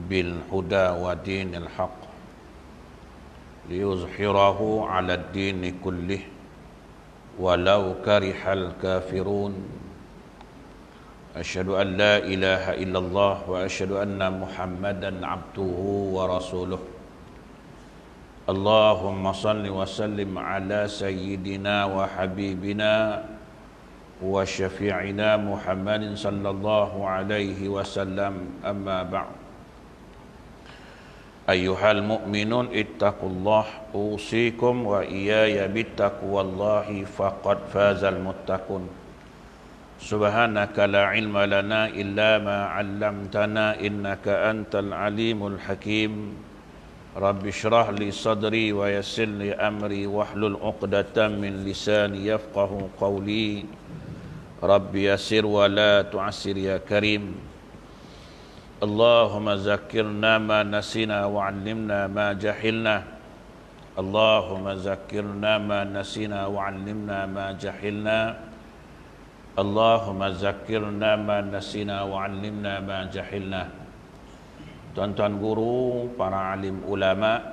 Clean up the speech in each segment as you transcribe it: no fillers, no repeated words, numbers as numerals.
بالهدى ودين الحق ليظهره على الدين كله ولو كره الكافرون أشهد أن لا إله إلا الله وأشهد أن محمدا عبده ورسوله اللهم صل وسلم على سيدنا وحبيبنا وشفيعنا محمد صلى الله عليه وسلم أما بعد أيها المؤمنون اتقوا الله أوصيكم وإياي بتقوى الله فقد فاز المتقون سبحانك لا علم لنا إلا ما علمتنا إنك أنت العليم الحكيم رب اشرح لي صدري ويسر لي أمري واحلل عقدة من لساني يفقه قولي رب يسر ولا تعسر يا كريم اللهم ذكرنا ما نسينا وعلمنا ما جهلنا اللهم ذكرنا ما نسينا وعلمنا ما جهلنا اللهم ذكرنا ما نسينا وعلمنا ما جهلنا. Tuan-tuan guru, para alim ulama,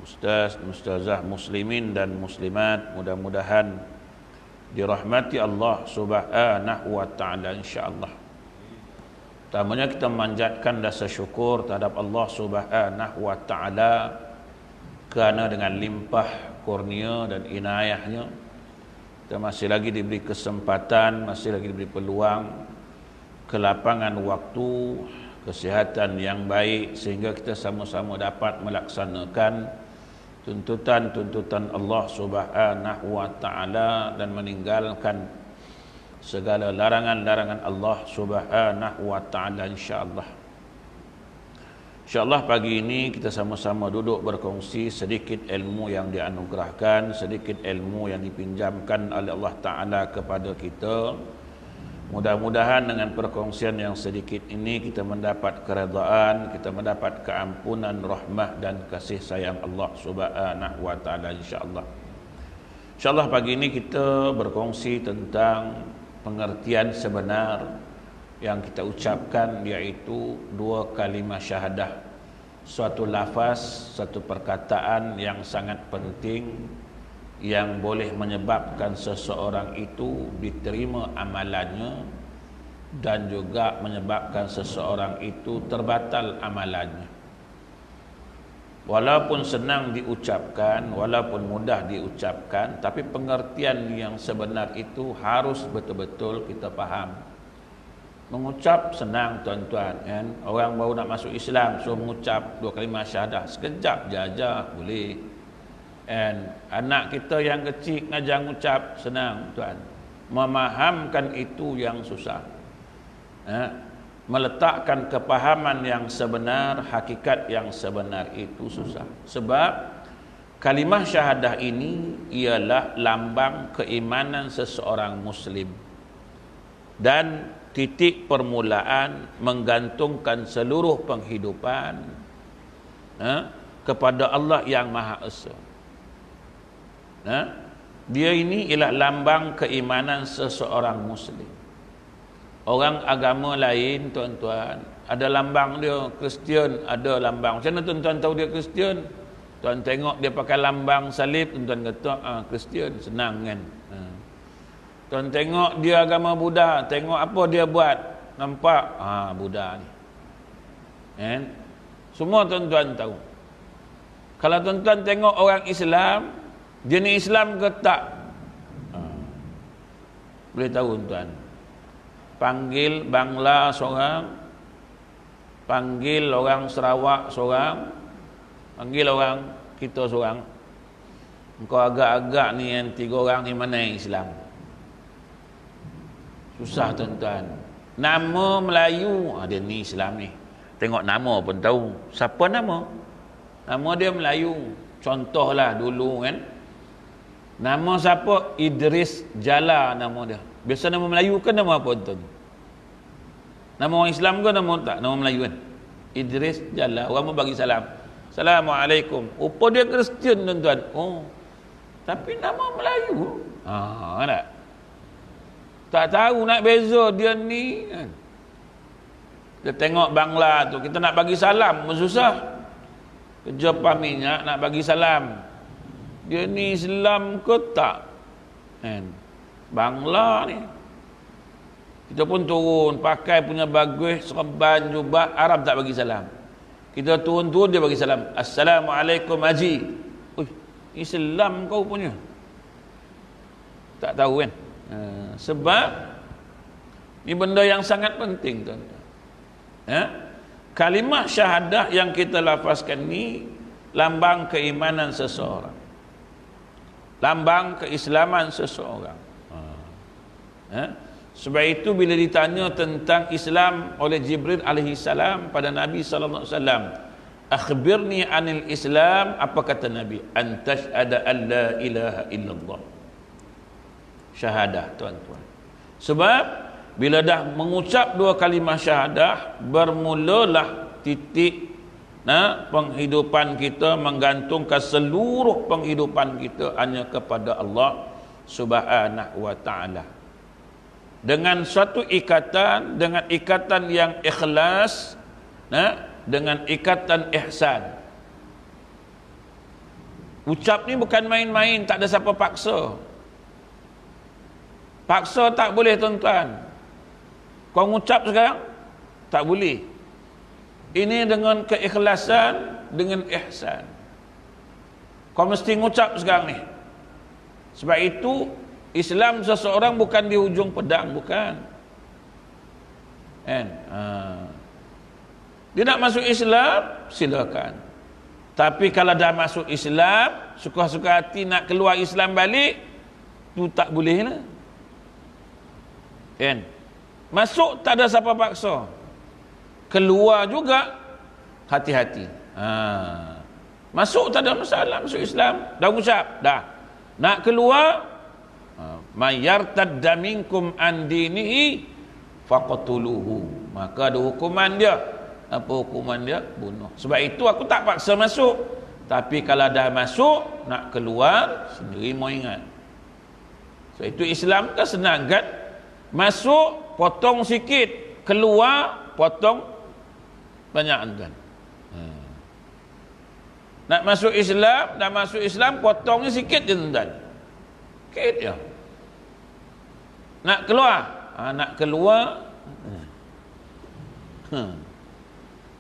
ustaz, mustazah muslimin dan muslimat, mudah-mudahan dirahmati Allah Subhanahu wa taala insyaallah. Pertamanya kita memanjatkan rasa syukur terhadap Allah Subhanahu wa taala kerana dengan limpah kurnia dan inayahnya kita masih lagi diberi kesempatan, masih lagi diberi peluang, kelapangan waktu, kesihatan yang baik sehingga kita sama-sama dapat melaksanakan tuntutan-tuntutan Allah Subhanahu wa taala dan meninggalkan segala larangan-larangan Allah Subhanahu wa taala insyaallah. Insyaallah pagi ini kita sama-sama duduk berkongsi sedikit ilmu yang dianugerahkan, sedikit ilmu yang dipinjamkan oleh Allah taala kepada kita. Mudah-mudahan dengan perkongsian yang sedikit ini kita mendapat keredaan, kita mendapat keampunan, rahmat dan kasih sayang Allah Subhanahu wa taala insyaallah. Insyaallah pagi ini kita berkongsi tentang pengertian sebenar yang kita ucapkan, iaitu dua kalimah syahadah. Suatu lafaz, satu perkataan yang sangat penting yang boleh menyebabkan seseorang itu diterima amalannya dan juga menyebabkan seseorang itu terbatal amalannya. Walaupun senang diucapkan, walaupun mudah diucapkan, tapi pengertian yang sebenar itu harus betul-betul kita faham. Mengucap senang tuan-tuan, kan? Orang baru nak masuk Islam suruh mengucap dua kalimah syahadah, sekejap je boleh. And anak kita yang kecil ngajar ucap senang tuan, memahamkan itu yang susah. Meletakkan kepahaman yang sebenar, hakikat yang sebenar itu susah. Sebab kalimah syahadah ini ialah lambang keimanan seseorang muslim dan titik permulaan menggantungkan seluruh penghidupan kepada Allah yang Maha Esa. Dia ini ialah lambang keimanan seseorang muslim. Orang agama lain tuan-tuan ada lambang dia, Kristian ada lambang. Macam mana tuan-tuan tahu dia Kristian? Tuan tengok dia pakai lambang salib, tuan kata Kristian, senang kan. Tuan tengok dia agama Buddha, tengok apa dia buat, nampak Buddha ni. Kan? Semua tuan-tuan tahu. Kalau tuan-tuan tengok orang Islam, dia ni Islam ke tak? Boleh tahu tuan. Panggil Bangla seorang, panggil orang Sarawak seorang, panggil orang kita seorang. Engkau agak-agak ni yang tiga orang ni mana yang Islam? Susah tuan-tuan. Nama Melayu, dia ni Islam ni. Tengok nama pun tahu. Siapa nama? Nama dia Melayu. Contohlah dulu kan. Nama siapa? Idris Jala nama dia. Biasa nama Melayu kan nama apa tuan? Nama orang Islam ke nama tak? Nama Melayu kan? Idris Jala. Orang mau bagi salam. Assalamualaikum. Rupa dia Kristian tuan-tuan. Oh. Tapi nama Melayu. Tak tahu nak beza dia ni kan. Dia tengok Bangla tu, kita nak bagi salam pun susah. Kerja minyak nak bagi salam. Dia ni Islam ke tak? Kan? Bangla ni. Kita pun turun, pakai punya bagus, serban, jubah, Arab tak bagi salam. Kita turun-turun, dia bagi salam. Assalamualaikum Haji. Ui, Islam kau punya. Tak tahu kan? Sebab ni benda yang sangat penting, tuan-tuan. Kalimah syahadah yang kita lafazkan ni lambang keimanan seseorang, lambang keislaman seseorang. Sebab itu bila ditanya tentang Islam oleh Jibril alaihi salam pada Nabi sallallahu alaihi wasallam, akhbirni anil Islam, apa kata Nabi? Antashhada an la ilaha illallah. Syahadah, tuan-tuan. Sebab bila dah mengucap dua kalimah syahadah, bermulalah titik penghidupan kita, menggantungkan seluruh penghidupan kita hanya kepada Allah Subhanahu wa taala. Dengan suatu ikatan, dengan ikatan yang ikhlas, dengan ikatan ihsan. Ucap ni bukan main-main, tak ada siapa paksa. Paksa tak boleh, tuan-tuan. Kau ngucap sekarang tak boleh. Ini dengan keikhlasan, dengan ihsan. Kau mesti ngucap sekarang ni. Sebab itu Islam seseorang bukan di hujung pedang, bukan. Kan? Dia nak masuk Islam, silakan. Tapi kalau dah masuk Islam, suka-suka hati nak keluar Islam balik, tu tak boleh lah. Kan? Masuk tak ada siapa paksa. Keluar juga hati-hati. Masuk tak ada masalah, masuk Islam, dah ucap, dah. Nak keluar, mayyartadda minkum an dinihi faqtuluhu, maka ada hukuman dia. Apa hukuman dia? Bunuh. Sebab itu aku tak paksa masuk. Tapi kalau dah masuk, nak keluar sendiri mau ingat. Sebab itu Islam kan senang kan? Masuk potong sikit, keluar potong banyak, kan. Nak masuk Islam potongnya sikit je, tuan. Sikit je. Nak keluar,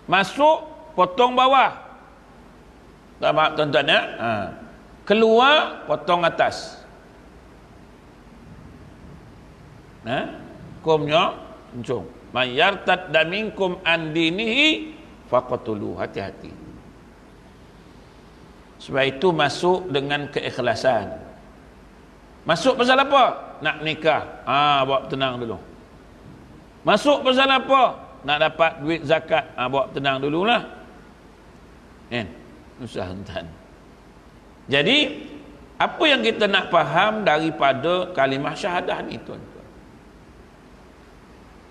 masuk potong bawah. Tak maaf, tuan-tuan, ya. Keluar potong atas. Hukumnya encung. Man yartadda minkum an dinihi faqtuluhu, hati-hati. Sebab itu masuk dengan keikhlasan. Masuk pasal apa? Nak nikah. Bawa tenang dulu. Masuk pasal apa? Nak dapat duit zakat. Bawa tenang dululah. Kan? Susah, tuan. Jadi, apa yang kita nak faham daripada kalimah syahadah ni, tuan-tuan?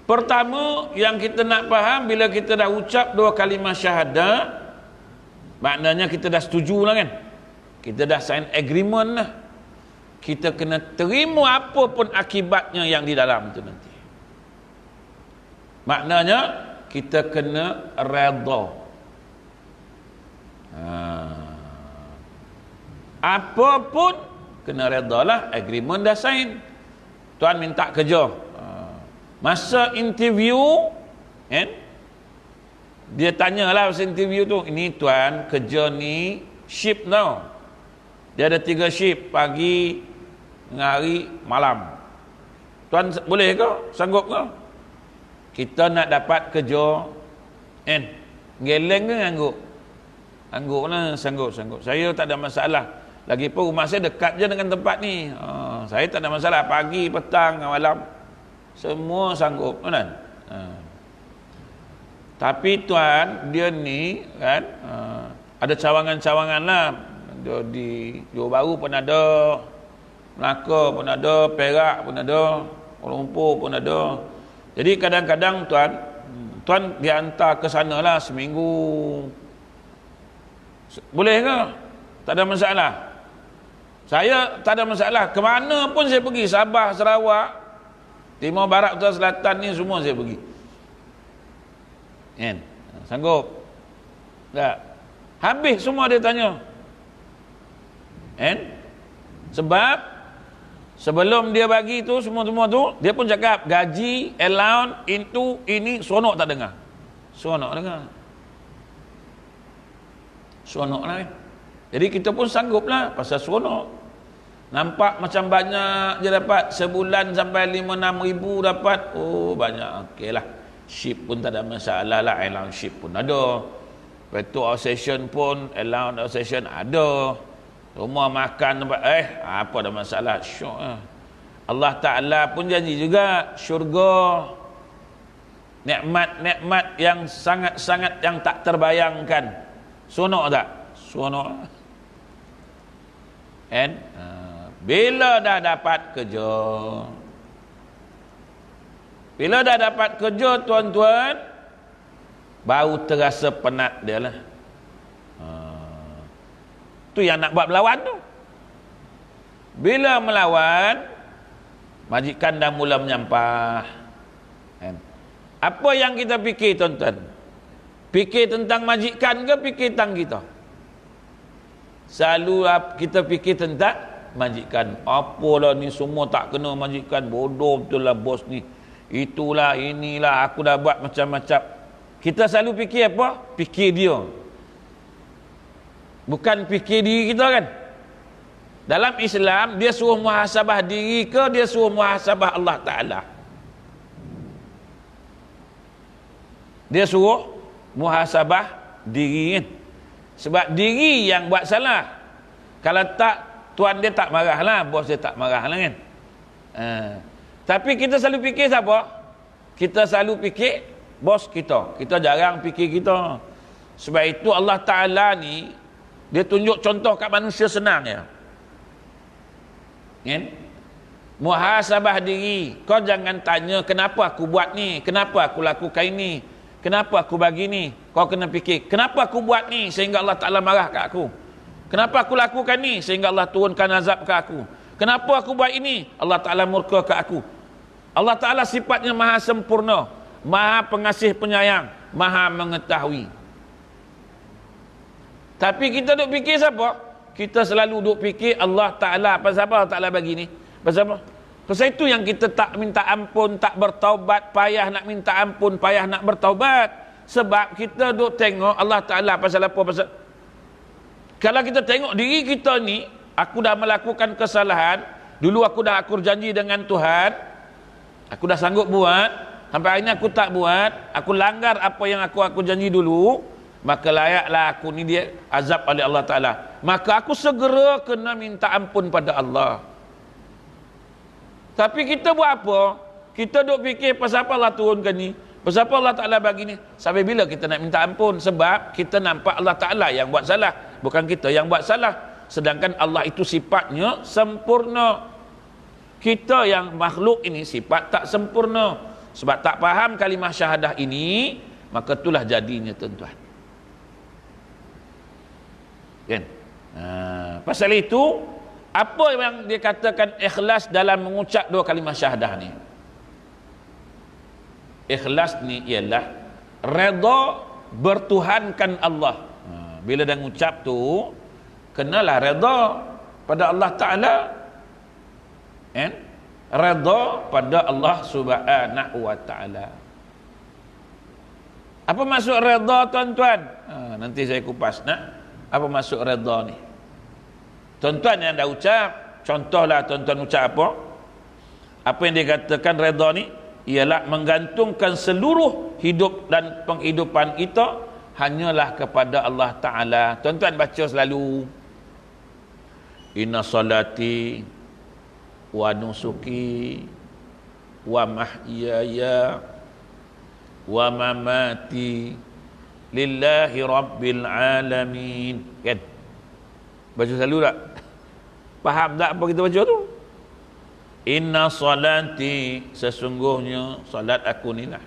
Pertama, yang kita nak faham bila kita dah ucap dua kalimah syahadah, maknanya kita dah setuju lah, kan? Kita dah sign agreement lah. Kita kena terima apa pun akibatnya yang di dalam tu nanti. Maknanya kita kena redha. Apa pun kena redha lah. Agreement dah sign. Tuan minta kerja. Masa interview, kan? Dia tanyalah masa interview tu, ini tuan kerja ni shift tau. Dia ada 3 shift, pagi, hari, malam. Tuan boleh ke? Sanggup ke? Kita nak dapat kerja, kan? Geleng ke ngangguk? Angguk lah, sanggup. Saya tak ada masalah. Lagipun rumah saya dekat je dengan tempat ni. Saya tak ada masalah. Pagi, petang, malam, semua sanggup, kan? Tapi tuan, dia ni kan, ada cawangan-cawangan lah. Dia di Johor Bahru pun ada, Melaka pun ada, Perak pun ada, Kuala Lumpur pun ada. Jadi kadang-kadang tuan dihantar ke sana lah seminggu. Boleh ke? Tak ada masalah. Saya tak ada masalah. Kemana pun saya pergi, Sabah, Sarawak, Timur Barat, Utara, Selatan ni semua saya pergi. Kan? Sanggup? Tak. Habis semua dia tanya. Kan? Sebab sebelum dia bagi tu semua-semua tu, dia pun cakap gaji, allowance, itu, ini, seronok tak dengar? Seronok dengar. Seronok lah kan? Jadi kita pun sanggup lah pasal seronok. Nampak macam banyak je dapat, sebulan sampai 5-6 ribu dapat. Oh banyak, okey lah. Ship pun tak ada masalah lah, allowance ship pun ada. Lepas tu outstation pun, allowance outstation ada. Rumah makan tempat, apa ada masalah, syok lah. Allah Ta'ala pun janji juga syurga, nikmat-nikmat yang sangat-sangat yang tak terbayangkan. Seronok tak? Seronok. Kan? Bila dah dapat kerja, bila dah dapat kerja tuan-tuan, baru terasa penat dia lah. Tu yang nak buat melawan tu. Bila melawan, majikan dah mula menyampah. Kan? Apa yang kita fikir tuan-tuan? Fikir tentang majikan ke fikir tentang kita? Selalu kita fikir tentang majikan. Apalah ni semua tak kena majikan, bodoh betul lah bos ni. Itulah, inilah, aku dah buat macam-macam. Kita selalu fikir apa? Fikir dia. Bukan fikir diri kita kan? Dalam Islam, dia suruh muhasabah diri ke dia suruh muhasabah Allah Ta'ala? Dia suruh muhasabah diri kan? Sebab diri yang buat salah. Kalau tak, tuan dia tak marah lah, bos dia tak marah lah kan? Tapi kita selalu fikir siapa? Kita selalu fikir bos kita. Kita jarang fikir kita. Sebab itu Allah Ta'ala ni, dia tunjuk contoh kat manusia senang ya. Kan? Muhasabah diri. Kau jangan tanya kenapa aku buat ni, kenapa aku lakukan ini, kenapa aku bagi ni. Kau kena fikir, kenapa aku buat ni sehingga Allah Ta'ala marah kat aku? Kenapa aku lakukan ni sehingga Allah turunkan azab kat aku? Kenapa aku buat ini? Allah Ta'ala murka kat aku. Allah Ta'ala sifatnya maha sempurna, maha pengasih penyayang, maha mengetahui. Tapi kita duk fikir siapa? Kita selalu duk fikir Allah Ta'ala. Pasal apa Allah Ta'ala bagi ni? Pasal apa? Pasal itu yang kita tak minta ampun, tak bertaubat, payah nak minta ampun, payah nak bertaubat. Sebab kita duk tengok Allah Ta'ala pasal apa? Pasal kalau kita tengok diri kita ni, aku dah melakukan kesalahan, dulu aku dah akur janji dengan Tuhan, aku dah sanggup buat, sampai hari ni aku tak buat, aku langgar apa yang aku janji dulu, maka layaklah aku ni dia azab oleh Allah Ta'ala. Maka aku segera kena minta ampun pada Allah. Tapi kita buat apa? Kita duk fikir pasal apa Allah turunkan ni, pasal apa Allah Ta'ala bagi ni. Sampai bila kita nak minta ampun? Sebab kita nampak Allah Ta'ala yang buat salah, bukan kita yang buat salah. Sedangkan Allah itu sifatnya sempurna. Kita yang makhluk ini sifat tak sempurna. Sebab tak faham kalimah syahadah ini, maka itulah jadinya tuan-tuan. Kan? Pasal itu, apa yang dia katakan ikhlas dalam mengucap dua kalimah syahadah ni? Ikhlas ni ialah redha bertuhankan Allah. Bila dah mengucap tu, kenalah redha pada Allah Ta'ala. Kan? Redha pada Allah Subhanahu wa Ta'ala. Apa maksud redha tuan-tuan? Nanti saya kupas nak. Apa maksud redha ni? Tuan-tuan yang dah ucap, contohlah tuan-tuan ucap apa? Apa yang dia katakan redha ni? Ialah menggantungkan seluruh hidup dan penghidupan kita hanyalah kepada Allah Ta'ala. Tuan-tuan baca selalu, inna salati wa nusuki wa mahyaya wa mamati lillahi rabbil alamin. Kan? Baca selalu tak? Faham tak apa kita baca tu? Inna salati, sesungguhnya salat aku ni lah,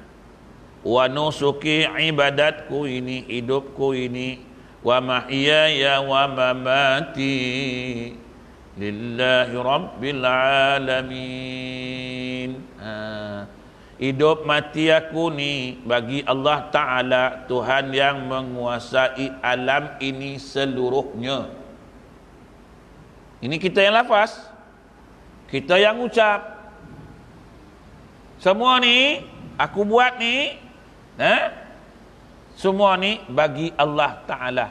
wa nusuki, ibadatku ini, hidupku ini, wa mahyaya wa mamati lillahi rabbil alamin. Hidup mati aku ni bagi Allah Ta'ala, Tuhan yang menguasai alam ini seluruhnya. Ini kita yang lafaz, kita yang ucap. Semua ni aku buat ni, semua ni bagi Allah Ta'ala.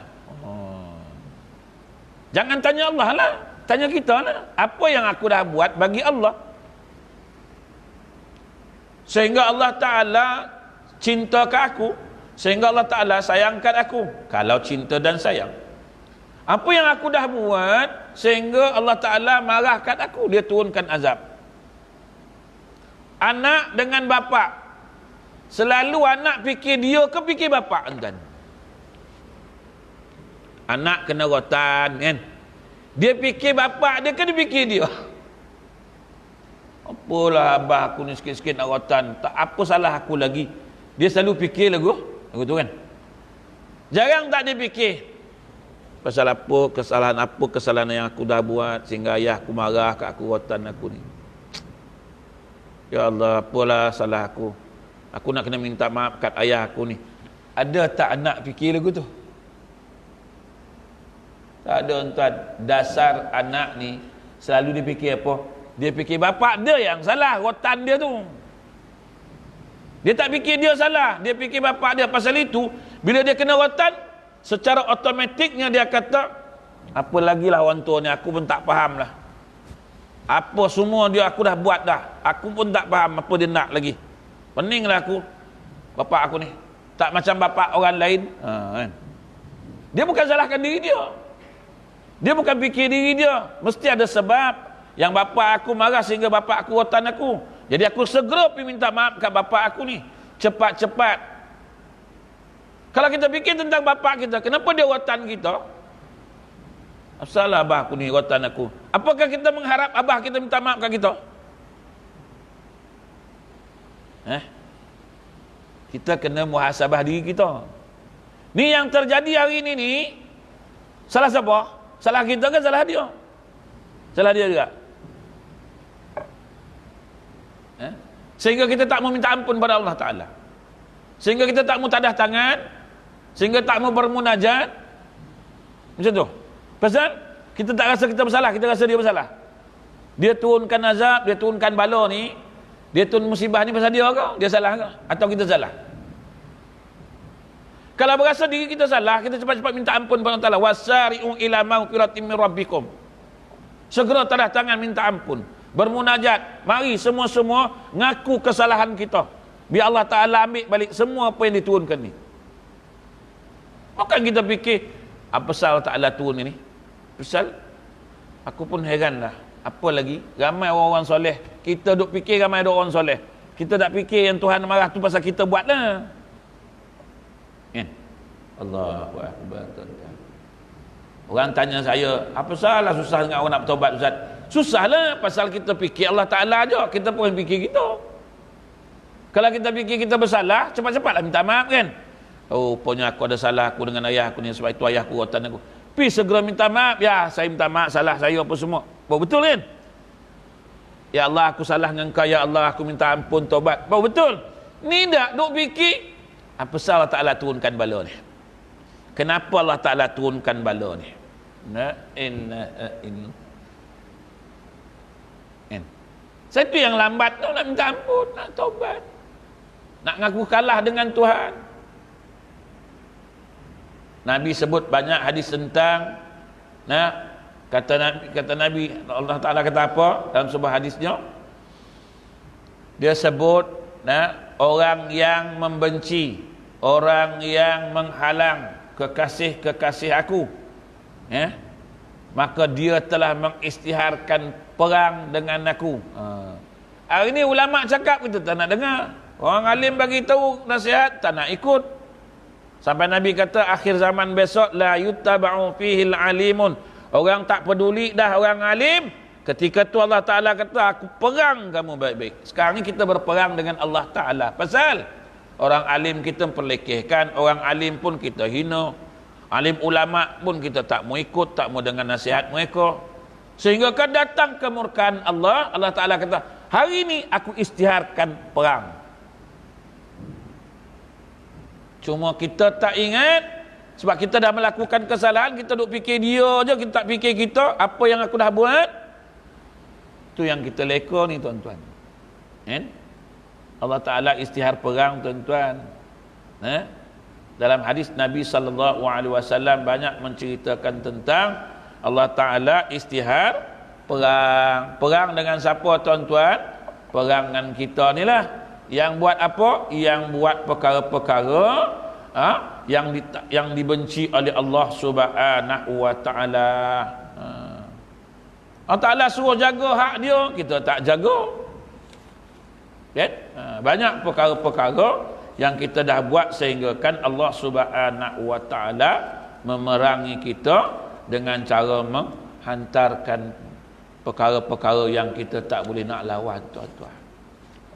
Jangan tanya Allah lah, tanya kita lah. Apa yang aku dah buat bagi Allah, sehingga Allah Ta'ala cinta ke aku, sehingga Allah Ta'ala sayangkan aku. Kalau cinta dan sayang, apa yang aku dah buat sehingga Allah Ta'ala marahkan aku, dia turunkan azab. Anak dengan bapa, selalu anak fikir dia ke fikir bapa entah. Anak kena rotan kan, dia fikir bapa dia ke dia fikir dia? Apalah abah aku ni sikit-sikit nak rotan, tak apa salah aku lagi. Dia selalu fikir lagu tu kan. Jarang tak dia fikir pasal apa kesalahan yang aku dah buat sehingga ayah aku marah kat aku, rotan aku ni. Ya Allah, apalah salah aku, aku nak kena minta maaf kat ayah aku ni. Ada tak anak fikir lagu tu? Tak ada tuan. Dasar anak ni selalu dia fikir apa? Dia fikir bapak dia yang salah, rotan dia tu. Dia tak fikir dia salah, dia fikir bapak dia. Pasal itu, bila dia kena rotan, secara automatiknya dia kata, apa lagi lah orang tua ni, aku pun tak faham lah. Apa semua dia aku dah buat dah, aku pun tak faham apa dia nak lagi. Peninglah aku, bapak aku ni tak macam bapak orang lain. Kan? Dia bukan salahkan diri dia, dia bukan fikir diri dia. Mesti ada sebab yang bapa aku marah sehingga bapa aku rotan aku. Jadi aku segera pergi minta maaf kat bapa aku ni, cepat-cepat. Kalau kita fikir tentang bapa kita, kenapa dia rotan kita? Salah abah aku ni rotan aku. Apakah kita mengharap abah kita minta maaf kat kita? Kita kena muhasabah diri kita. Ni yang terjadi hari ni salah siapa? Salah kita ke salah dia? Salah dia juga. Sehingga kita tak mau minta ampun pada Allah Ta'ala, sehingga kita tak mau tadah tangan, sehingga tak mau bermunajat. Macam tu. Pasal kita tak rasa kita bersalah, kita rasa dia bersalah. Dia turunkan azab, dia turunkan bala ni, dia turun musibah ni pasal dia ke? Dia salah ke? Atau kita salah? Kalau berasa diri kita salah, kita cepat-cepat minta ampun pada Allah Ta'ala. Wasari'u ila maghfiratin min rabbikum. Segera tadah tangan minta ampun, bermunajat. Mari semua-semua ngaku kesalahan kita, biar Allah Ta'ala ambil balik semua apa yang diturunkan ni. Bukan kita fikir apa pasal Allah Ta'ala turun ini. Pasal aku pun heran lah, apa lagi ramai orang-orang soleh. Kita duk fikir ramai ada orang soleh, kita tak fikir yang Tuhan marah tu pasal kita buat lah kan? Allahu Akbar. Orang tanya saya, apa salah susah dengan orang nak bertaubat Ustaz? Susahlah pasal kita fikir Allah Ta'ala je, kita pun fikir kita. Kalau kita fikir kita bersalah, cepat-cepatlah minta maaf kan. Oh, rupanya aku ada salah aku dengan ayah aku ni, sebab itu ayah aku rotan aku. Pergi segera minta maaf. Ya, saya minta maaf, salah saya apa semua. Betul kan? Ya Allah, aku salah dengan kau. Ya Allah, aku minta ampun, taubat. Betul. Ni tak duk fikir apa salah Allah Ta'ala turunkan bala ni. Kenapa Allah Ta'ala turunkan bala ni? Saya tu yang lambat tu, nak minta ampun, nak taubat, nak ngaku kalah dengan Tuhan. Nabi sebut banyak hadis tentang kata Nabi, Allah Ta'ala kata apa dalam sebuah hadisnya? Dia sebut orang yang membenci, orang yang menghalang kekasih-kekasih aku, maka dia telah mengisytiharkan perang dengan aku. Hari ni ulama cakap, kita tak nak dengar. Orang alim bagi tahu nasihat, tak nak ikut. Sampai Nabi kata akhir zaman besok la yuttaba'u fihil alimun. Orang tak peduli dah orang alim. Ketika tu Allah Ta'ala kata, aku perang kamu baik-baik. Sekarang ni kita berperang dengan Allah Ta'ala. Pasal orang alim kita perlekehkan, orang alim pun kita hina, alim ulama pun kita tak mau ikut, tak mau dengar nasihat mereka. Sehingga kan datang kemurkaan Allah. Allah Ta'ala kata, hari ini aku isytiharkan perang. Cuma kita tak ingat, sebab kita dah melakukan kesalahan, kita duk fikir dia je, kita tak fikir kita, apa yang aku dah buat. Tu yang kita leka ni tuan-tuan. Kan? Allah Ta'ala istihar perang tuan-tuan. Dalam hadis Nabi SAW banyak menceritakan tentang Allah Ta'ala istihar perang. Perang dengan siapa tuan-tuan? Perang dengan kita ni lah. Yang buat apa? Yang buat perkara-perkara yang dibenci oleh Allah Subhanahu wa Ta'ala. Allah Ta'ala suruh jaga hak dia, kita tak jaga. Kan? Banyak perkara-perkara yang kita dah buat sehingga kan Allah Subhanahu wa Ta'ala memerangi kita dengan cara menghantarkan perkara-perkara yang kita tak boleh nak lawan tuan-tuan.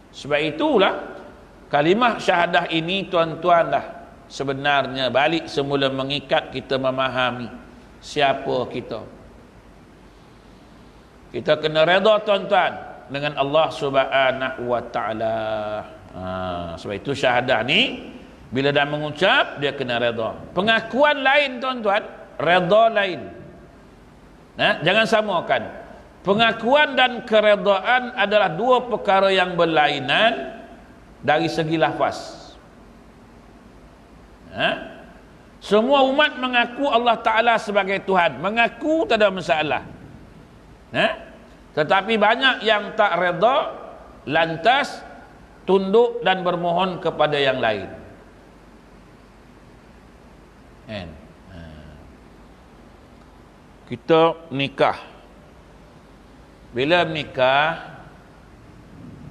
Sebab itulah kalimah syahadah ini tuan-tuan lah sebenarnya balik semula mengikat kita memahami siapa kita. Kita kena redha tuan-tuan dengan Allah Subhanahu wa Ta'ala. Sebab itu syahadah ni bila dah mengucap dia kena redha. Pengakuan lain tuan-tuan, redha lain. Jangan samakan. Pengakuan dan keredaan adalah dua perkara yang berlainan dari segi lafaz. Semua umat mengaku Allah Ta'ala sebagai Tuhan, mengaku tak ada masalah. Tetapi banyak yang tak redha, lantas tunduk dan bermohon kepada yang lain. Kita nikah. Bila menikah,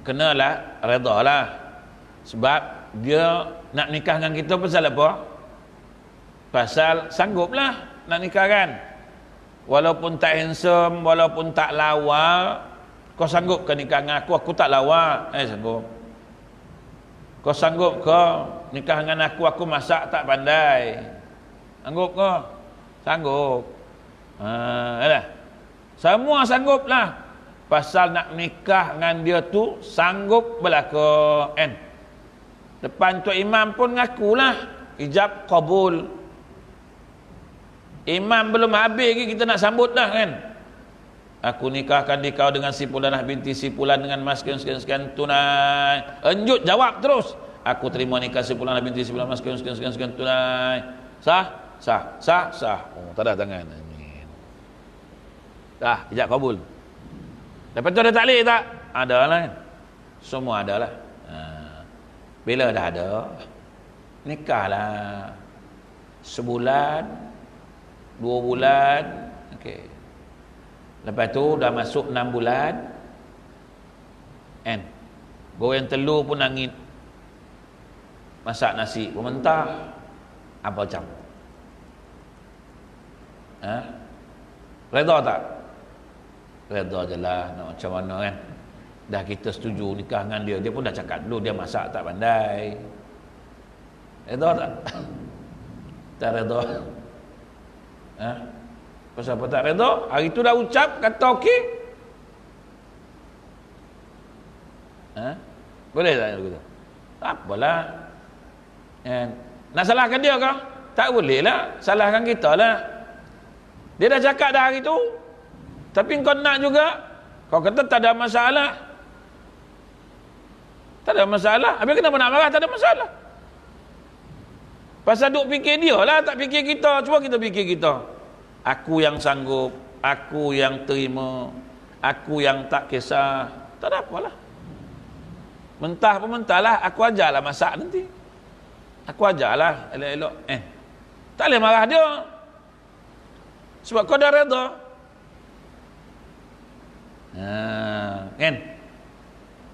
kenalah redha lah. Sebab dia nak nikah dengan kita pasal apa? Pasal sanggup lah nak nikah kan. Walaupun tak handsome, walaupun tak lawa, kau sanggup ke nikah dengan aku tak lawa? Sanggup. Kau sanggup ke nikah dengan aku masak tak pandai? Sanggup ke? Sanggup. Semua sanggup lah. Pasal nak nikah dengan dia tu sanggup belaka. Depan Tok Imam pun ngakulah ijab qabul. Imam belum habis lagi kita nak sambut dah kan. Aku nikahkan dikau dengan si Fulanah binti si Fulan dengan mas sekian-sekian tunai. Enjut jawab terus. Aku terima nikah si Fulanah binti si Fulan mas sekian tunai. Sah? Sah. Sah? Sah. Oh, tak ada tangan. Amin. Dah, ijab kabul. Lepas tu ada taklid tak? Ada lah kan. Semua ada lah. Bila dah ada, nikahlah. Sebulan, 2 bulan, okey. Lepas tu dah masuk 6 bulan. Goreng telur pun angin. Masak nasi pun mentah. Apa macam? Redha tak? Redha je lah. Nak macam mana kan? Dah kita setuju nikah dengan dia. Dia pun dah cakap dulu dia masak tak pandai. Redha tak? Tak redha. Pasal apa tak redha? Hari tu dah ucap kata okey. Boleh tak kita? Tak apalah. Nak salahkan dia ke? Tak boleh lah. Salahkan kita lah. Dia dah cakap dah hari tu. Tapi kau nak juga. Kau kata tak ada masalah. Tak ada masalah. Habis kenapa nak marah? Tak ada masalah. Pasal duk fikir dia lah, tak fikir kita. Cuba kita fikir kita. Aku yang sanggup, aku yang terima, aku yang tak kisah. Tak ada apalah. Mentah pun mentahlah, aku ajarlah masak nanti. Aku ajarlah elok-elok. Tak boleh marah dia. Sebab kau dah redha. Kan?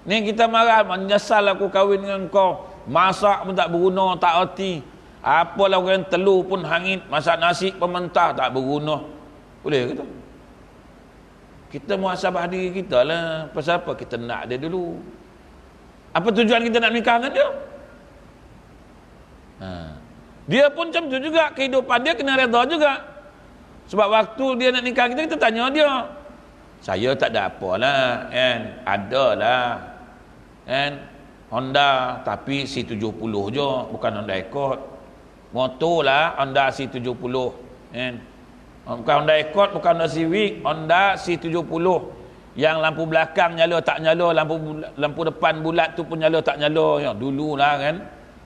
Ni kita marah, menyesal aku kahwin dengan kau. Masak pun tak berguna, tak erti. Apalah orang telur pun hangit, masak nasi pun mentah, tak berguna. Boleh ke tu? Kita muhasabah diri kita lah. Pasal apa kita nak dia dulu? Apa tujuan kita nak nikah dengan dia? Dia pun macam tu juga. Kehidupan dia kena redha juga. Sebab waktu dia nak nikah kita, kita tanya dia. Saya tak ada apalah kan. Adalah kan. Honda tapi C70 je, bukan Honda Accord. Motor lah Honda C70 kan. Bukan Honda Accord, bukan Honda Civic, Honda C70 yang lampu belakang nyala tak nyala, lampu depan bulat tu pun nyala tak nyala ya. Dululah kan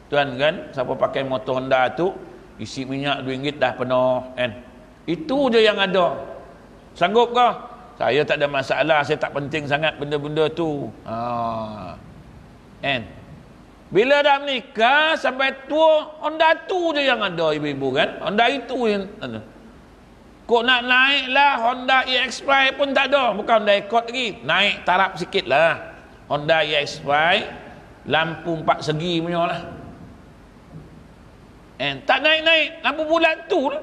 tuan kan, siapa pakai motor Honda tu isi minyak RM2 dah penuh kan. Itu je yang ada. Sanggup kah? Saya tak ada masalah, saya tak penting sangat benda-benda tu. Kan? Bila dah menikah sampai tua, Honda tu je yang ada ibu-ibu kan. Honda itu yang ada. Kok nak naik lah Honda EX5 pun tak ada. Bukan Honda Accord lagi. Naik tarap sikit lah. Honda EX5 lampu 4 segi punya lah. Tak naik-naik lampu bulat tu lah.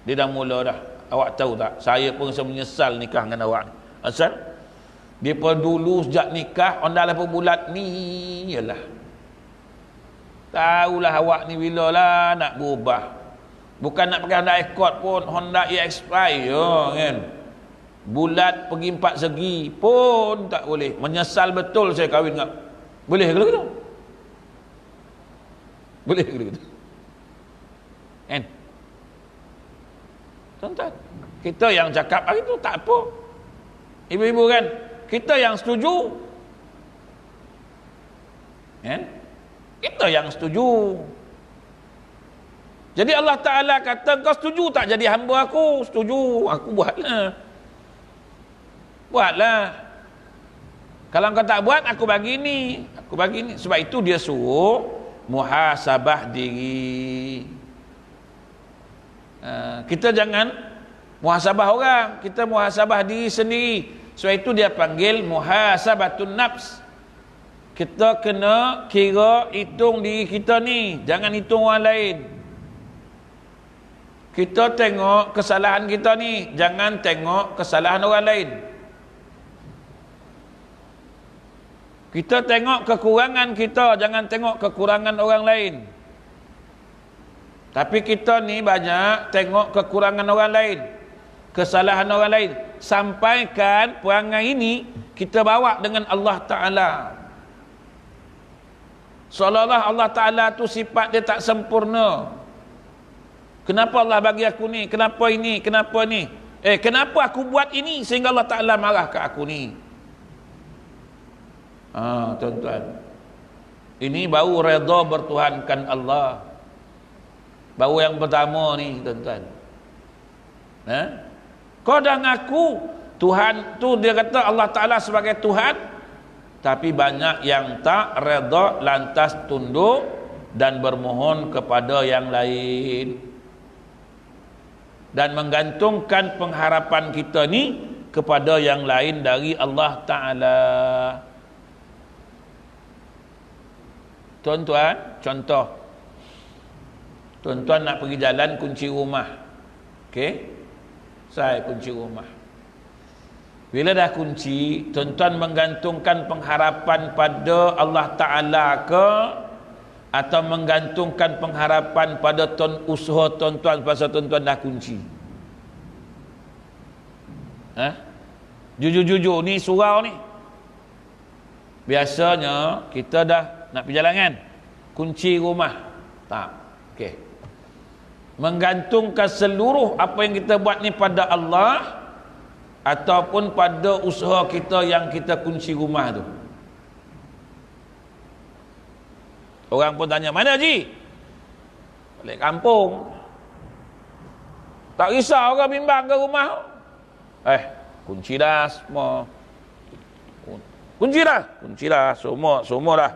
Dia dah mula dah. Awak tahu tak? Saya pun rasa menyesal nikah dengan awak ni. Asal? Dia pun dulu sejak nikah Honda lampu bulat ni yalah. Tahulah awak ni bila lah nak berubah. Bukan nak pakai Honda Accord pun, Honda EX5 ya kan. Bulat pergi 4 segi pun tak boleh. Menyesal betul saya kahwin dengan. Boleh ke gitu? Boleh ke gitu? Kan? Tuan-tuan, kita yang cakap hari tu tak apa. Ibu-ibu kan, kita yang setuju. Kan? Kita yang setuju. Jadi Allah Ta'ala kata, kau setuju tak jadi hamba aku? Setuju, aku buatlah. Buatlah. Kalau kau tak buat, aku bagi ni. Aku bagi ni. Sebab itu dia suruh muhasabah diri. Kita jangan muhasabah orang, kita muhasabah diri sendiri. Sebab itu dia panggil muhasabatun nafs. Kita kena kira, hitung diri kita ni, jangan hitung orang lain. Kita tengok kesalahan kita ni, jangan tengok kesalahan orang lain. Kita tengok kekurangan kita, jangan tengok kekurangan orang lain. Tapi kita ni banyak tengok kekurangan orang lain, kesalahan orang lain. Sampaikan perangai ini kita bawa dengan Allah Ta'ala. Seolah-olah Allah Ta'ala tu sifat dia tak sempurna. Kenapa Allah bagi aku ni? Kenapa ini? Kenapa ni? Kenapa aku buat ini sehingga Allah Ta'ala marah ke aku ni? Tuan-tuan, ini baru redha bertuhankan Allah. Baru yang pertama ni tuan-tuan. Kau dah ngaku Tuhan tu, dia kata Allah Ta'ala sebagai Tuhan, tapi banyak yang tak redha, lantas tunduk dan bermohon kepada yang lain, dan menggantungkan pengharapan kita ni kepada yang lain dari Allah Ta'ala. Tuan-tuan, contoh, tuan-tuan nak pergi jalan kunci rumah. Okey, saya kunci rumah. Bila dah kunci, tuan-tuan menggantungkan pengharapan pada Allah Ta'ala ke, atau menggantungkan pengharapan pada usaha tuan-tuan pasal tuan-tuan dah kunci? Jujur-jujur ni surau ni. Biasanya kita dah nak pergi jalan kan, kunci rumah tak. Okey, menggantungkan seluruh apa yang kita buat ni pada Allah ataupun pada usaha kita yang kita kunci rumah tu. Orang pun tanya, mana Haji? Balik kampung. Tak risau ke bimbang ke rumah? Kunci dah semua. Kunci dah semua dah.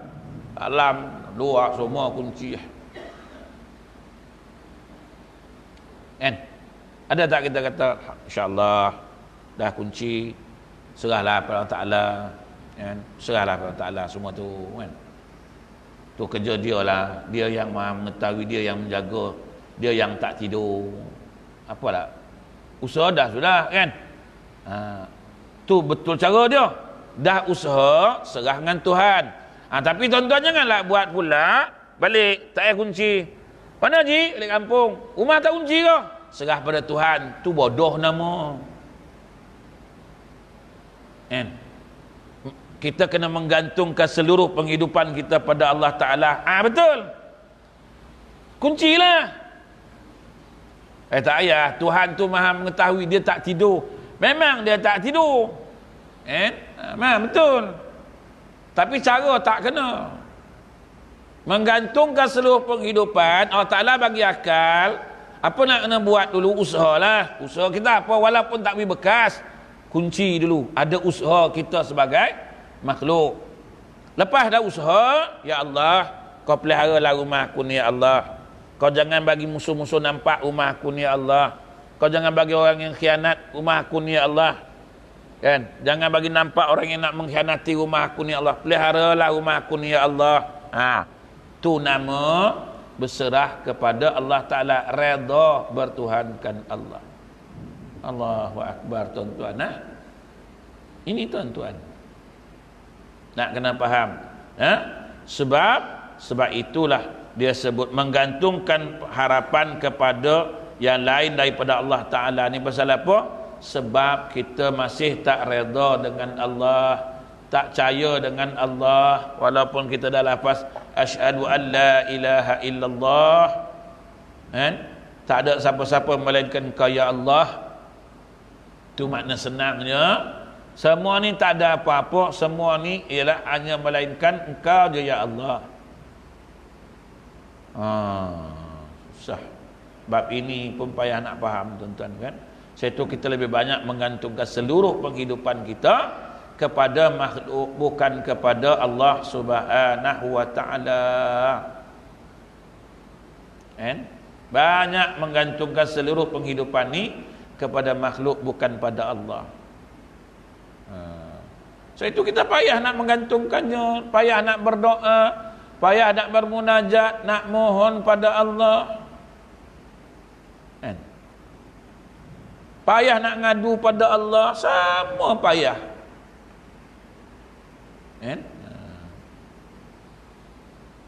Dalam, luar semua kunci. Kan? Ada tak kita kata, insya-Allah dah kunci, serahlah pada Allah Ta'ala, kan? Serahlah pada Allah Ta'ala semua tu, kan? Tu kerja dia lah, dia yang maha mengetahui, dia yang menjaga, dia yang tak tidur. Apalah, usaha dah sudah kan. Tu betul cara dia, dah usaha serah dengan Tuhan. Tapi tuan-tuan janganlah buat pula balik tak payah kunci. Mana Haji? Balik kampung, rumah tak kunci ke? Serah pada Tuhan. Tu bodoh nama, kan? Kita kena menggantungkan seluruh penghidupan kita pada Allah Ta'ala. Betul. Kuncilah. Tak payah. Tuhan tu maha mengetahui dia tak tidur. Memang dia tak tidur. Betul. Tapi cara tak kena. Menggantungkan seluruh penghidupan, Allah Ta'ala bagi akal, apa nak kena buat dulu? Usahalah. Usaha kita apa? Walaupun tak beri bekas, kunci dulu. Ada usaha kita sebagai makhluk. Lepas dah usaha, ya Allah, kau peliharalah rumah aku ni, ya Allah. Kau jangan bagi musuh-musuh nampak rumah aku ni, ya Allah. Kau jangan bagi orang yang khianat rumah aku ni, ya Allah. Kan? Jangan bagi nampak orang yang nak mengkhianati rumah aku ni, ya Allah. Peliharalah rumah aku ni, ya Allah. Tu nama berserah kepada Allah Ta'ala, redha bertuhankan Allah. Allahu Akbar, tuan-tuan. Ini tuan-tuan nak kena faham. Sebab itulah dia sebut menggantungkan harapan kepada yang lain daripada Allah Ta'ala. Ni pasal apa? Sebab kita masih tak redha dengan Allah, tak percaya dengan Allah, walaupun kita dah lafaz asyhadu an la ilaha illallah, tak ada siapa-siapa melainkan Kau ya Allah. Tu makna senangnya, semua ni tak ada apa-apa, semua ni ialah hanya melainkan Engkau je ya Allah. Susah. Bab ini pun payah nak faham, tuan-tuan, kan. Satu, kita lebih banyak menggantungkan seluruh penghidupan kita kepada makhluk, bukan kepada Allah Subhanahu wa Ta'ala. Banyak menggantungkan seluruh penghidupan ni kepada makhluk, bukan pada Allah. So itu kita payah nak menggantungkannya, payah nak berdoa, payah nak bermunajat, nak mohon pada Allah. Payah nak ngadu pada Allah, semua payah.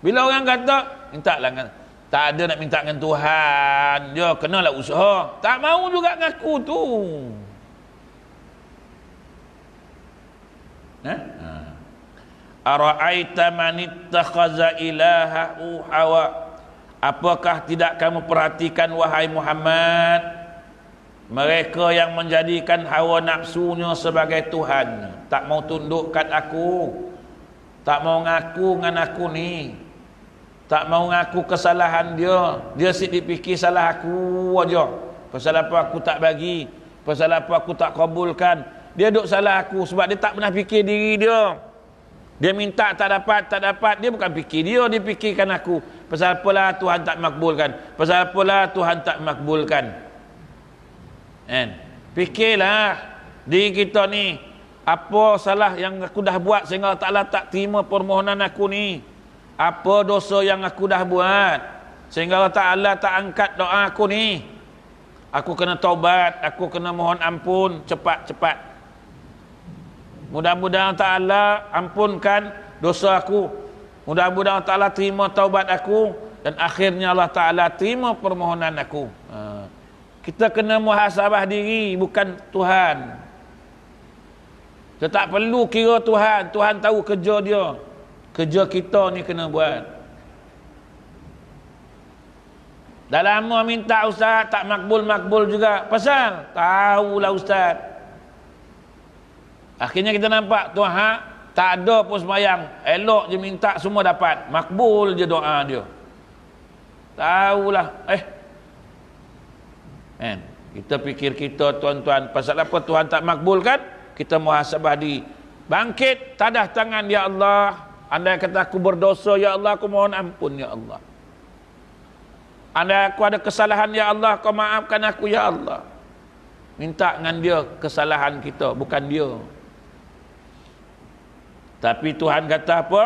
Bila orang kata minta lah, tak ada nak minta dengan Tuhan, dia kenalah usaha, tak mau juga ngaku tu. Ara'aita man ittakhaza ilahahu hawa, apakah tidak kamu perhatikan wahai Muhammad, mereka yang menjadikan hawa nafsunya sebagai Tuhan, tak mau tunduk kat aku, tak mau ngaku dengan aku ni, tak mau ngaku kesalahan dia. Dia dipikir salah aku aja. Pasal apa aku tak bagi, pasal apa aku tak kabulkan. Dia duk salah aku sebab dia tak pernah fikir diri dia. Dia minta tak dapat, dia bukan fikir dia, dia fikirkan aku. Pasal apalah Tuhan tak makbulkan, pasal apalah Tuhan tak makbulkan. Fikirlah diri kita ni, apa salah yang aku dah buat sehingga Allah Ta'ala tak terima permohonan aku ni? Apa dosa yang aku dah buat sehingga Allah Ta'ala tak angkat doa aku ni? Aku kena taubat, aku kena mohon ampun cepat-cepat. Mudah-mudahan Allah Ta'ala ampunkan dosa aku, mudah-mudahan Allah Ta'ala terima taubat aku, dan akhirnya Allah Ta'ala terima permohonan aku. Kita kena muhasabah diri, bukan Tuhan. Kita tak perlu kira Tuhan. Tuhan tahu kerja dia. Kerja kita ni kena buat. Dah lama minta ustaz, tak makbul-makbul juga. Pasal tahulah ustaz. Akhirnya kita nampak Tuhan tak ada pun sembahyang, elok je minta semua dapat, makbul je doa dia. Tahulah. Kita fikir kita, tuan-tuan, pasal apa Tuhan tak makbulkan? Kita muhasabah diri, bangkit, tadah tangan, ya Allah, andai kata aku berdosa, ya Allah, aku mohon ampun, ya Allah. Andai aku ada kesalahan, ya Allah, kau maafkan aku, ya Allah. Minta dengan dia kesalahan kita, bukan dia. Tapi Tuhan kata apa?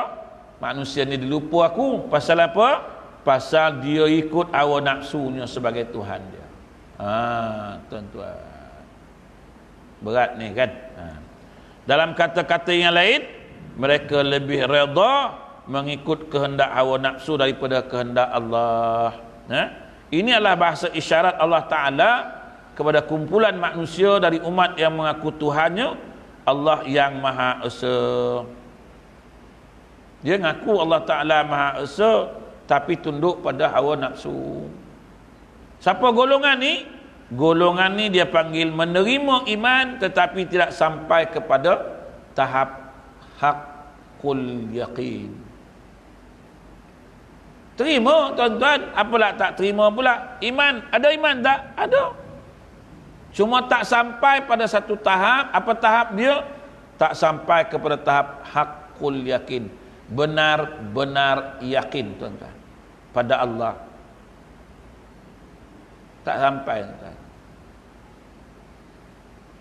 Manusia ni dilupa aku. Pasal apa? Pasal dia ikut hawa nafsunya sebagai Tuhan dia. Tuan-tuan, berat ni kan. Dalam kata-kata yang lain, mereka lebih redha mengikut kehendak hawa nafsu daripada kehendak Allah. Ini adalah bahasa isyarat Allah Ta'ala kepada kumpulan manusia dari umat yang mengaku Tuhannya Allah yang Maha Esa. Dia ngaku Allah Ta'ala Maha Esa, tapi tunduk pada hawa nafsu. Siapa golongan ni? Golongan ni dia panggil menerima iman tetapi tidak sampai kepada tahap haqqul yaqin. Terima tuan-tuan, apalah tak terima pula? Iman, ada iman tak? Ada. Cuma tak sampai pada satu tahap. Apa tahap dia? Tak sampai kepada tahap haqqul yakin. Benar-benar yakin tuan-tuan pada Allah. Tak sampai tuan-tuan.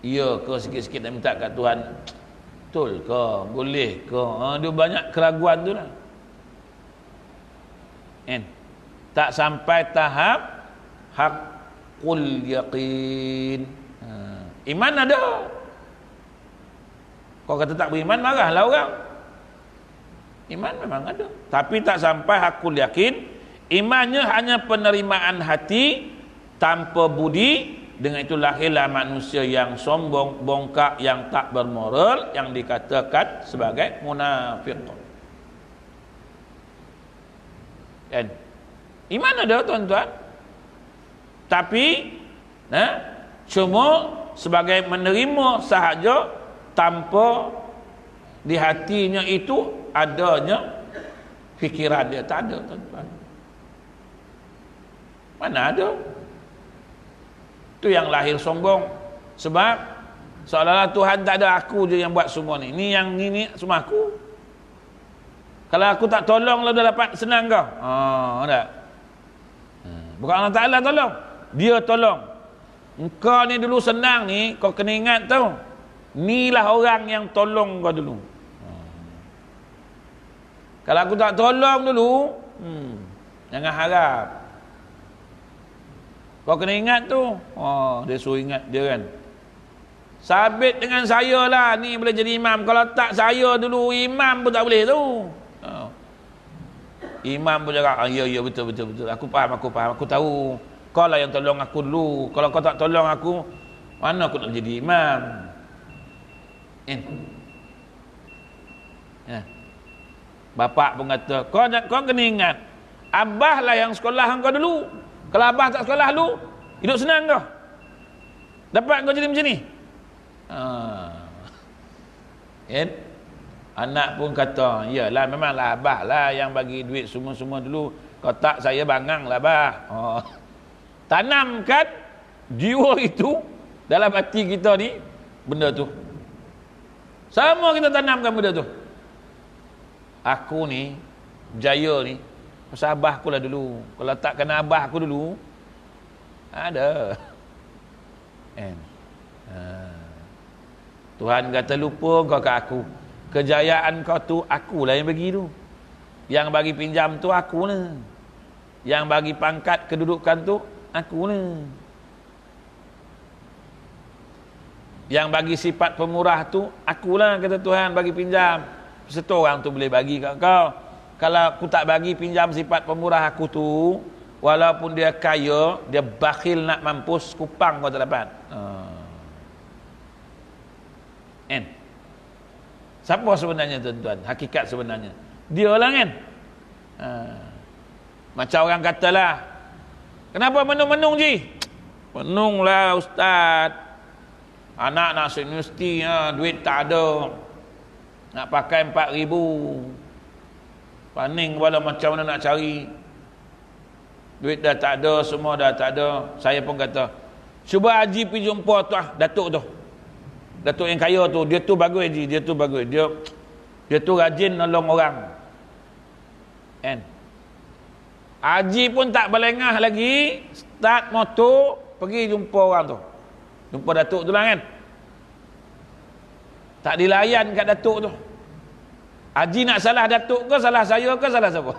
Ya ke sikit-sikit nak minta kat Tuhan, betul ke? Boleh ke? Dia banyak keraguan tu lah. Tak sampai tahap haqqul yaqin. Iman ada. Kau kata tak beriman, marahlah orang. Iman memang ada, tapi tak sampai haqqul yakin. Imannya hanya penerimaan hati tanpa budi. Dengan itu lahirlah manusia yang sombong, bongkak, yang tak bermoral, yang dikatakan sebagai munafik. Dan iman ada tuan-tuan, tapi cuma sebagai menerima sahaja, tanpa di hatinya itu adanya fikiran dia. Tak ada tuan-tuan. Mana ada? Itu yang lahir sombong. Sebab seolah-olah Tuhan tak ada, aku je yang buat semua ni. Ni yang ni semua aku. Kalau aku tak tolong, lah dah dapat senang kau. Tak. Bukan Allah Ta'ala tolong, dia tolong. Engkau ni dulu senang ni, kau kena ingat tau, inilah orang yang tolong kau dulu. Kalau aku tak tolong dulu, jangan harap. Kau kena ingat tu. Dia suruh ingat dia kan. Sabit dengan saya lah ni boleh jadi imam. Kalau tak saya dulu, imam pun tak boleh tu. Imam pun cakap, ya betul. Aku faham, aku tahu. Kau lah yang tolong aku dulu. Kalau kau tak tolong aku, mana aku nak jadi imam? Bapak pun kata, kau kena ingat, abah lah yang sekolah kau dulu. Kalau abah tak sekolah dulu, hidup senang kau. Dapat kau jadi macam ni. Anak pun kata, yalah memanglah abah lah yang bagi duit semua-semua dulu. Kalau tak saya bangang lah abah. Tanamkan jiwa itu dalam hati kita ni, benda tu. Sama kita tanamkan benda tu. Aku ni, jaya ni, pasal abah aku lah dulu. Kalau tak kena abah aku dulu, ada. Tuhan kata, lupa kau kat aku. Kejayaan kau tu akulah yang bagi tu. Yang bagi pinjam tu aku lah. Yang bagi pangkat kedudukan tu aku lah. Yang bagi sifat pemurah tu akulah, kata Tuhan, bagi pinjam. Satu orang tu boleh bagi kat kau. Kalau aku tak bagi pinjam sifat pemurah aku tu, walaupun dia kaya, dia bakhil nak mampus, kupang kau tak dapat. Siapa sebenarnya tuan-tuan? Hakikat sebenarnya dia lah kan. Macam orang katalah, kenapa menung-menung je? Menung lah ustaz, anak nak masuk universiti, duit tak ada, nak pakai 4,000, paning kepala macam mana nak cari duit, dah tak ada, semua dah tak ada. Saya pun kata, cuba haji pergi jumpa tu datuk tu, datuk yang kaya tu. Dia tu bagus haji, dia tu bagus, dia tu rajin nolong orang. Haji pun tak berlengah lagi, start motor pergi jumpa orang tu, jumpa datuk tu lah kan. Tak dilayan kat datuk tu. Haji nak salah datuk ke, salah saya ke, salah siapa?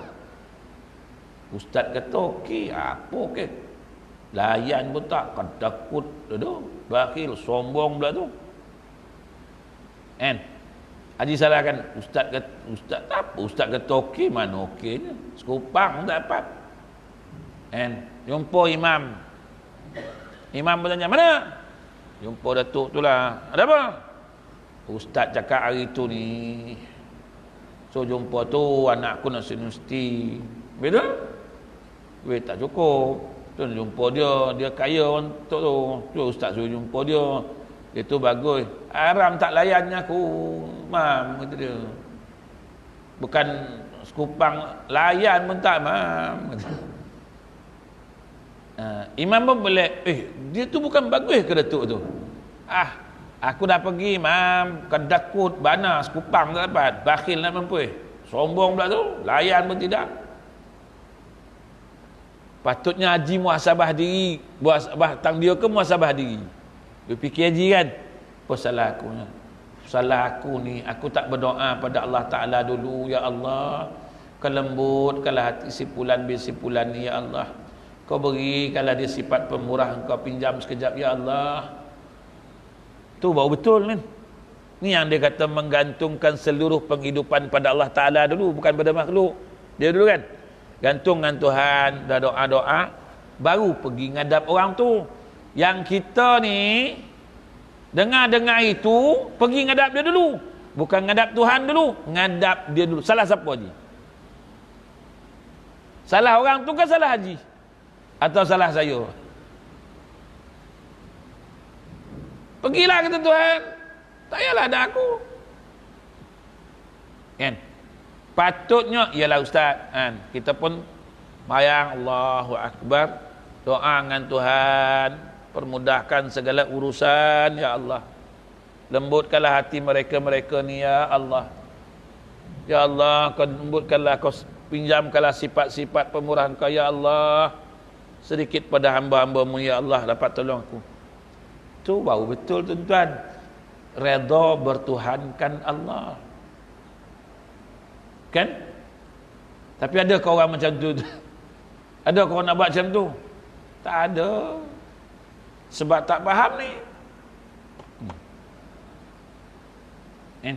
Ustaz kata okey, apa okey? Layan pun tak, kan takut tu, bakhil, sombong pula tu. Haji salahkan ustaz kata, ustaz apa? Ustaz kata okey, mana okeynya? Sekupang pun tak dapat. Jumpa imam. Imam bertanya, mana? Jumpa datuk tu lah. Ada apa? Ustaz cakap hari tu ni, so jumpa tu anak aku nak universiti. Betul? Duit tak cukup. Tu jumpa dia kaya orang tu ustaz suruh jumpa dia. Dia tu bagus. Haram tak layannya aku. Mam kata dia. Bukan sekupang layan pun tak mam. Imam pun boleh, dia tu bukan bagus ke Datuk tu? Aku dah pergi mam, kedakut bana sekupang tak dapat, bakhil nak mampu. Sombong pula tu, layan pun tidak. Patutnya haji muhasabah diri, muhasabah tang dia ke muhasabah diri. Dia fikir haji kan, apa salah aku? Salah aku ni, aku tak berdoa pada Allah Ta'ala dulu, ya Allah, kelembutkanlah hati si fulan bin si fulan ni, ya Allah. Kau berikanlah dia sifat pemurah, kau pinjam sekejap, ya Allah. Tu baru betul kan. Ni yang dia kata menggantungkan seluruh penghidupan pada Allah Ta'ala dulu, bukan pada makhluk. Dia dulu kan gantung dengan Tuhan, dah doa-doa, baru pergi ngadap orang tu. Yang kita ni dengar-dengar itu, pergi ngadap dia dulu, bukan ngadap Tuhan dulu, ngadap dia dulu. Salah siapa haji? Salah orang tu ke salah haji? Atau salah saya? Pergilah kata Tuhan, tak payahlah ada aku kan. Patutnya ialah ustaz kan, kita pun bayang Allahu Akbar, doa dengan Tuhan, permudahkan segala urusan ya Allah, lembutkanlah hati mereka-mereka ni ya Allah, ya Allah, kau lembutkanlah, kau pinjamkanlah sifat-sifat pemurahan kau ya Allah sedikit pada hamba-hambamu ya Allah, dapat tolong aku. Tu baru betul tuan-tuan, redha bertuhankan Allah kan. Tapi ada kau orang macam tu? Ada kau nak buat macam tu? Tak ada, sebab tak faham ni kan?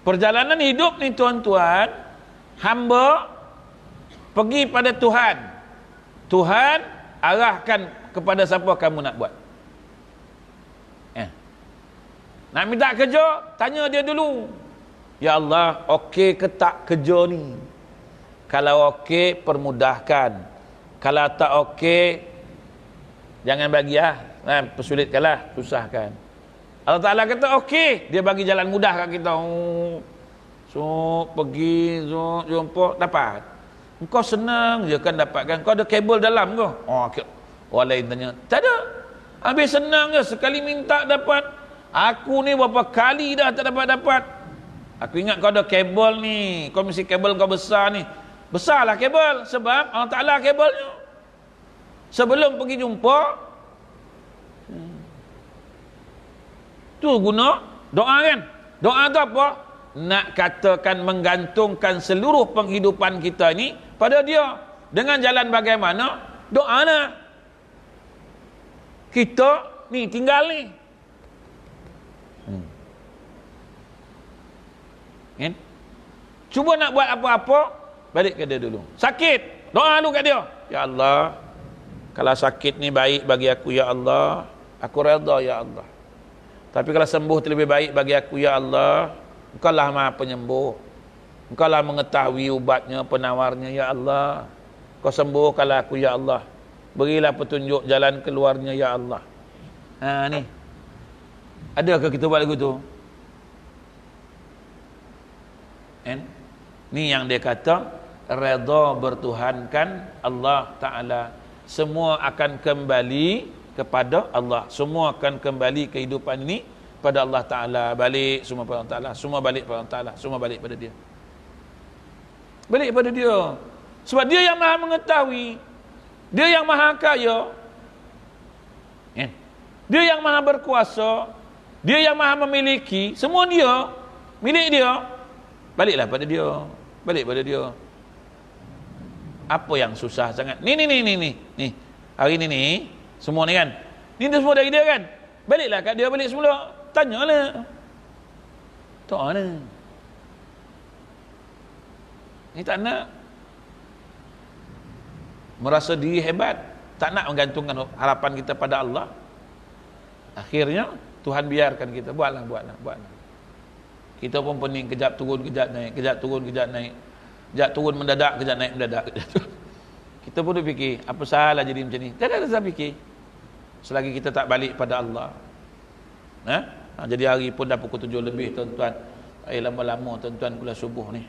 Perjalanan hidup ni tuan-tuan, hamba pergi pada Tuhan, Tuhan arahkan kepada siapa kamu nak buat. Nak minta kerja, tanya dia dulu, ya Allah, okey ke tak kerja ni? Kalau okey, permudahkan. Kalau tak okey, jangan bagi persulitkanlah, susahkan. Allah Ta'ala kata okey, dia bagi jalan mudah kat kita. Pergi, jumpa, dapat. Engkau senang je kan dapatkan. Kau ada kabel dalam ke? Orang lain tanya, tak ada. Habis senang je, sekali minta dapat. Aku ni berapa kali dah tak dapat-dapat. Aku ingat kau ada kabel ni, kau mesti kabel kau besar ni. Besarlah kabel, sebab Allah Ta'ala kabelnya. Sebelum pergi jumpa, tu guna doa kan. Doa tu apa? Nak katakan menggantungkan seluruh penghidupan kita ni pada dia. Dengan jalan bagaimana? Doa nak. Kita ni tinggal ni kan? Cuba nak buat apa-apa, balik ke dia dulu. Sakit, doa dulu kat dia, ya Allah, kalau sakit ni baik bagi aku ya Allah, aku redha ya Allah. Tapi kalau sembuh terlebih baik bagi aku ya Allah, Engkau lah Maha Penyembuh, Engkau lah mengetahui ubatnya, penawarnya ya Allah. Kau sembuhkanlah aku ya Allah, berilah petunjuk jalan keluarnya ya Allah. Ni adakah kita buat lagu tu? Ni yang dia kata redha bertuhankan Allah Ta'ala. Semua akan kembali kepada Allah, semua akan kembali kehidupan ini pada Allah Ta'ala. Balik semua pada Allah Ta'ala, semua balik pada Allah Ta'ala, semua balik pada dia, balik pada dia. Sebab dia yang maha mengetahui, dia yang maha kaya, dia yang maha berkuasa, dia yang maha memiliki, semua dia, milik dia. Baliklah pada dia, balik pada dia. Apa yang susah sangat? Ni hari ni semua ni kan, ni semua dari dia kan. Baliklah kat dia, balik semula, tanyalah, tak mana ni, tak nak merasa diri hebat, tak nak menggantungkan harapan kita pada Allah. Akhirnya Tuhan biarkan kita, buatlah. Kita pun pening, kejap turun, kejap naik, kejap turun, kejap naik. Kejap turun mendadak, kejap naik mendadak. Kita pun duk fikir, apa salah jadi macam ni? Tak ada rasa fikir. Selagi kita tak balik pada Allah. Jadi hari pun dah pukul 7 lebih tuan-tuan. Lama-lama tuan-tuan kuliah subuh ni.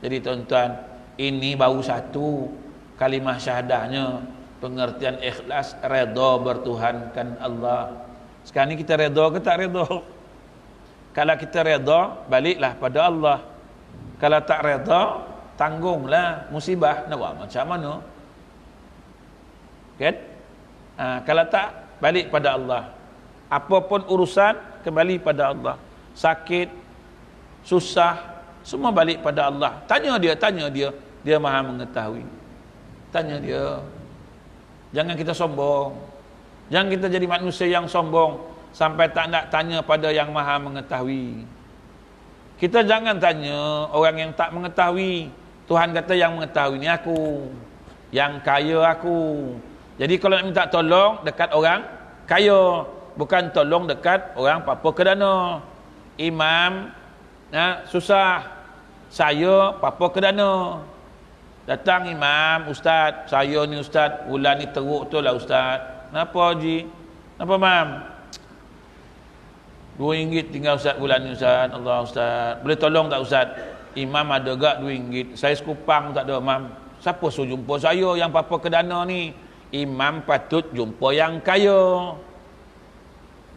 Jadi tuan-tuan, ini baru satu kalimah syahadahnya, pengertian ikhlas, redha bertuhankan Allah. Sekarang ni kita redha ke tak redha? Kalau kita redha, baliklah pada Allah. Kalau tak redha, tanggunglah musibah. Nak buat macam mana? Kan? Kalau tak, balik pada Allah. Apapun urusan, kembali pada Allah. Sakit, susah, semua balik pada Allah. Tanya dia. Dia maha mengetahui. Tanya dia. Jangan kita sombong. Jangan kita jadi manusia yang sombong sampai tak nak tanya pada yang maha mengetahui. Kita jangan tanya orang yang tak mengetahui. Tuhan kata yang mengetahui ni aku, yang kaya aku. Jadi kalau nak minta tolong dekat orang kaya, bukan tolong dekat orang apa kedana. Imam susah, saya apa kedana. Datang imam, ustaz, saya ni ustaz, bulan ni teruk tu lah ustaz. Kenapa Haji? Kenapa mam? RM2 tinggal ustaz bulan ni ustaz. Allah ustaz, boleh tolong tak ustaz? Imam ada gak RM2, saya sekupang tak ada mam. Siapa suruh jumpa saya yang apa kedana ni? Imam patut jumpa yang kaya.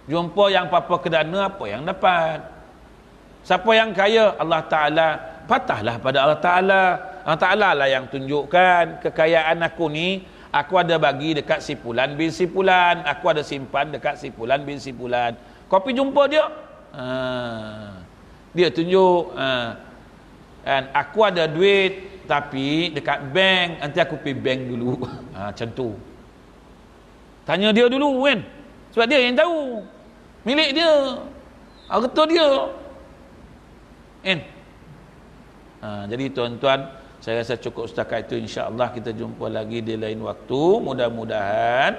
Jumpa yang apa kedana, apa yang dapat? Siapa yang kaya? Allah Ta'ala. Patahlah pada Allah Ta'ala. Allah Ta'ala lah yang tunjukkan kekayaan aku ni. Aku ada bagi dekat si Fulan bin si Fulan. Aku ada simpan dekat si Fulan bin si Fulan. Kau pergi jumpa dia. Dia tunjuk. Dan aku ada duit tapi dekat bank. Nanti aku pergi bank dulu. Macam tu. Tanya dia dulu kan. Sebab dia yang tahu. Milik dia. Harta dia. Kan? Jadi tuan-tuan, saya rasa cukup setakat itu. InsyaAllah kita jumpa lagi di lain waktu. Mudah-mudahan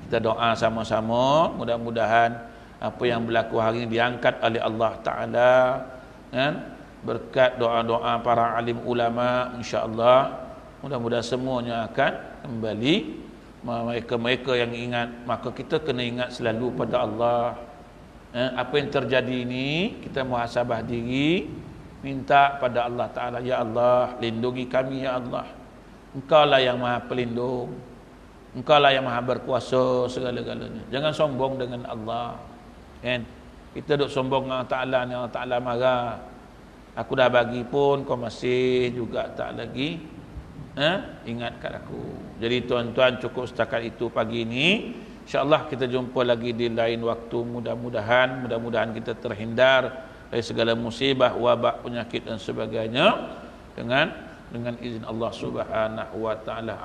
kita doa sama-sama. Mudah-mudahan apa yang berlaku hari ini diangkat oleh Allah Ta'ala, kan? Berkat doa-doa para alim ulama, insyaAllah mudah-mudahan semuanya akan kembali. Mereka-mereka yang ingat, maka kita kena ingat selalu pada Allah. Apa yang terjadi ini, kita muhasabah diri, minta pada Allah Ta'ala, ya Allah, lindungi kami ya Allah. Engkau lah yang maha pelindung, Engkau lah yang maha berkuasa segala-galanya. Jangan sombong dengan Allah, kan? Kita duk sombong dengan Allah Ta'ala ni, Allah Ta'ala marah. Aku dah bagi pun kau masih juga tak lagi ingatkan aku. Jadi tuan-tuan, cukup setakat itu pagi ini. InsyaAllah kita jumpa lagi di lain waktu. Mudah-mudahan kita terhindar dari segala musibah, wabak, penyakit dan sebagainya dengan izin Allah Subhanahu wa taala.